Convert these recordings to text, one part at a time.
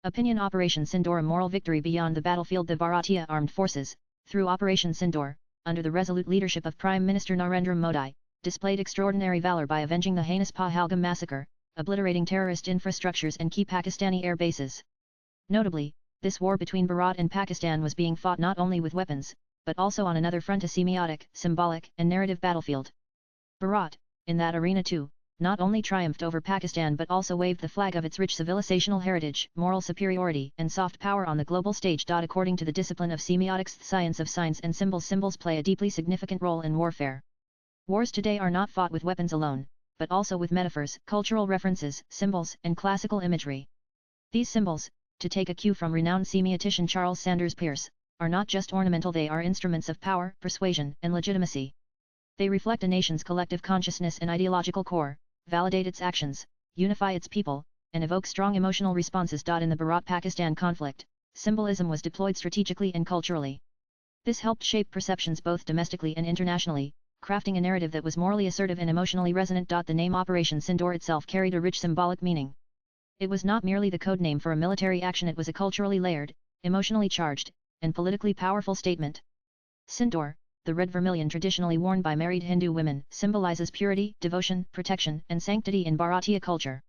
Opinion Operation Sindoor, a moral victory beyond the battlefield. The Bharatiya Armed Forces, through Operation Sindoor, under the resolute leadership of Prime Minister Narendra Modi, displayed extraordinary valor by avenging the heinous Pahalgam massacre, obliterating terrorist infrastructures and key Pakistani air bases. Notably, this war between Bharat and Pakistan was being fought not only with weapons, but also on another front, a semiotic, symbolic, and narrative battlefield. Bharat, in that arena too, not only triumphed over Pakistan but also waved the flag of its rich civilizational heritage, moral superiority, and soft power on the global stage. According to the discipline of semiotics, the science of signs and symbols play a deeply significant role in warfare. Wars today are not fought with weapons alone, but also with metaphors, cultural references, symbols, and classical imagery. These symbols, to take a cue from renowned semiotician Charles Sanders Peirce, are not just ornamental, they are instruments of power, persuasion, and legitimacy. They reflect a nation's collective consciousness and ideological core, validate its actions, unify its people, and evoke strong emotional responses. In the Bharat-Pakistan conflict, symbolism was deployed strategically and culturally. This helped shape perceptions both domestically and internationally, crafting a narrative that was morally assertive and emotionally resonant. The name Operation Sindoor itself carried a rich symbolic meaning. It was not merely the code name for a military action, it was a culturally layered, emotionally charged, and politically powerful statement. Sindoor, the red vermilion traditionally worn by married Hindu women, symbolizes purity, devotion, protection, and sanctity in Bharatiya culture.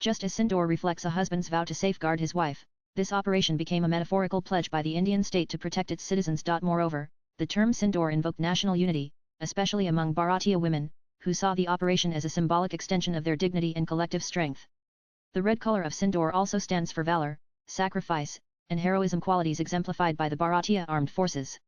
Just as Sindoor reflects a husband's vow to safeguard his wife, this operation became a metaphorical pledge by the Indian state to protect its citizens. Moreover, the term Sindoor invoked national unity, especially among Bharatiya women, who saw the operation as a symbolic extension of their dignity and collective strength. The red color of Sindoor also stands for valor, sacrifice, and heroism, qualities exemplified by the Bharatiya Armed Forces.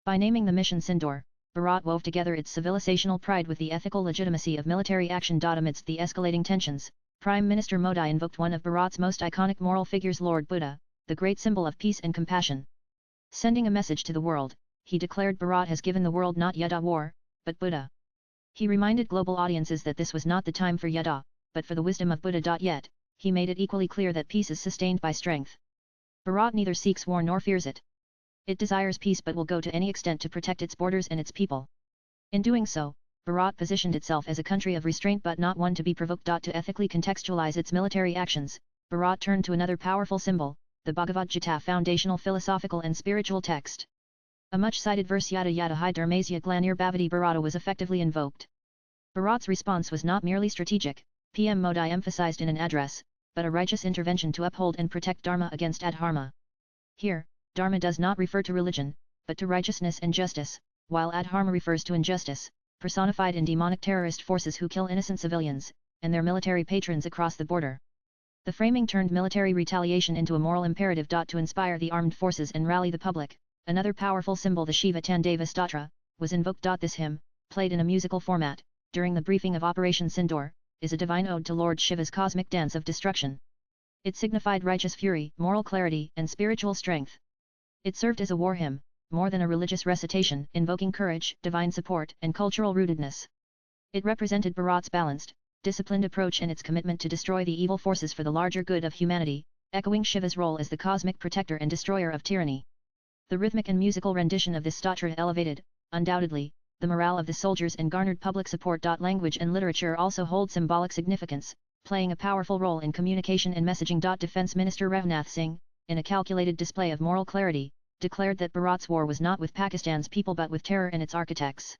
By naming the mission Sindoor, Bharat wove together its civilizational pride with the ethical legitimacy of military action. Amidst the escalating tensions, Prime Minister Modi invoked one of Bharat's most iconic moral figures, Lord Buddha, the great symbol of peace and compassion. Sending a message to the world, he declared Bharat has given the world not Yuddha, war, but Buddha. He reminded global audiences that this was not the time for Yuddha, but for the wisdom of Buddha. Yet, he made it equally clear that peace is sustained by strength. Bharat neither seeks war nor fears it. It desires peace but will go to any extent to protect its borders and its people. In doing so, Bharat positioned itself as a country of restraint but not one to be provoked. To ethically contextualize its military actions, Bharat turned to another powerful symbol, the Bhagavad Gita, foundational philosophical and spiritual text. A much-cited verse, Yada Yada Hi Dharmasya Glanir Bhavati Bharata, was effectively invoked. Bharat's response was not merely strategic, PM Modi emphasized in an address, but a righteous intervention to uphold and protect Dharma against adharma. Here, Dharma does not refer to religion, but to righteousness and justice, while adharma refers to injustice, personified in demonic terrorist forces who kill innocent civilians, and their military patrons across the border. The framing turned military retaliation into a moral imperative. To inspire the armed forces and rally the public, another powerful symbol, the Shiva Tandeva Stotra, was invoked. This hymn, played in a musical format, during the briefing of Operation Sindoor, is a divine ode to Lord Shiva's cosmic dance of destruction. It signified righteous fury, moral clarity, and spiritual strength. It served as a war hymn, more than a religious recitation, invoking courage, divine support, and cultural rootedness. It represented Bharat's balanced, disciplined approach and its commitment to destroy the evil forces for the larger good of humanity, echoing Shiva's role as the cosmic protector and destroyer of tyranny. The rhythmic and musical rendition of this stotra elevated, undoubtedly, the morale of the soldiers and garnered public support. Language and literature also hold symbolic significance, playing a powerful role in communication and messaging. Defense Minister Rajnath Singh, in a calculated display of moral clarity, declared that Bharat's war was not with Pakistan's people but with terror and its architects.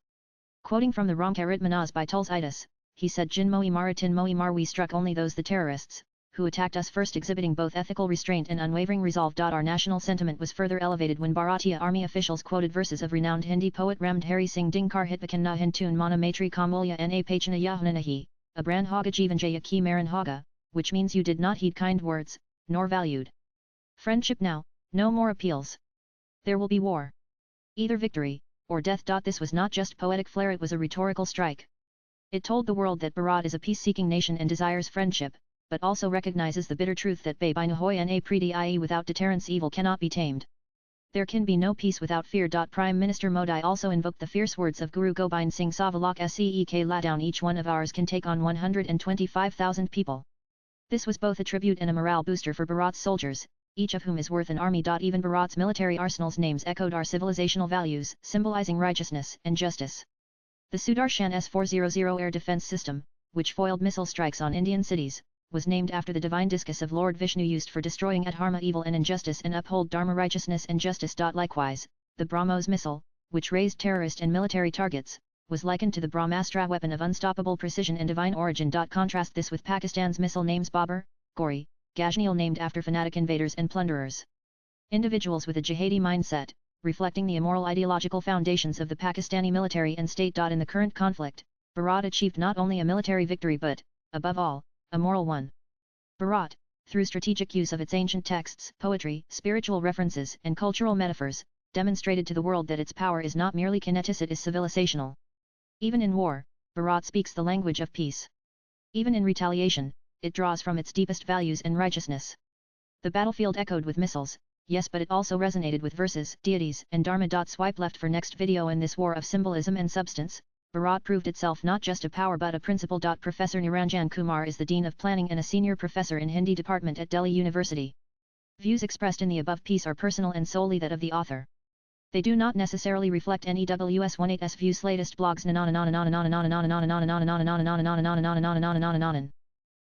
Quoting from the Ramcharit Manas by Tulsidas, he said, Jin Moi Maratin Moi Mar, we struck only those the terrorists, who attacked us first, exhibiting both ethical restraint and unwavering resolve. Our national sentiment was further elevated when Bharatiya army officials quoted verses of renowned Hindi poet Ramdhari Singh Dinkar Hitvakan na Hintun Mana Maitri Kamolya Na Pachana Yahananahi, Abran Haga Jivanjaya Ki Maran Haga, which means you did not heed kind words, nor valued friendship now, no more appeals. There will be war. Either victory, or death. This was not just poetic flair, it was a rhetorical strike. It told the world that Bharat is a peace-seeking nation and desires friendship, but also recognizes the bitter truth that Bay by Nahoy Na Preeti, i.e. without deterrence evil cannot be tamed. There can be no peace without fear. Prime Minister Modi also invoked the fierce words of Guru Gobind Singh Savalok Seek La down, each one of ours can take on 125,000 people. This was both a tribute and a morale booster for Bharat's soldiers, each of whom is worth an army. Even Bharat's military arsenal's names echoed our civilizational values, symbolizing righteousness and justice. The Sudarshan S-400 air defense system, which foiled missile strikes on Indian cities, was named after the divine discus of Lord Vishnu used for destroying adharma evil and injustice and uphold dharma righteousness and justice. Likewise, the BrahMos missile, which razed terrorist and military targets, was likened to the Brahmastra weapon of unstoppable precision and divine origin. Contrast this with Pakistan's missile names Babur, Ghauri, Ghazni named after fanatic invaders and plunderers. Individuals with a jihadi mindset, reflecting the immoral ideological foundations of the Pakistani military and state. In the current conflict, Bharat achieved not only a military victory but, above all, a moral one. Bharat, through strategic use of its ancient texts, poetry, spiritual references and cultural metaphors, demonstrated to the world that its power is not merely kinetic, it is civilizational. Even in war, Bharat speaks the language of peace. Even in retaliation, it draws from its deepest values and righteousness. The battlefield echoed with missiles, yes, but it also resonated with verses, deities and dharma. Swipe left for next video. In this war of symbolism and substance, Bharat proved itself not just a power but a principle. Professor Niranjan Kumar is the Dean of Planning and a senior professor in Hindi Department at Delhi University. Views expressed in the above piece are personal and solely that of the author. They do not necessarily reflect NEWS18's views. Latest blogs.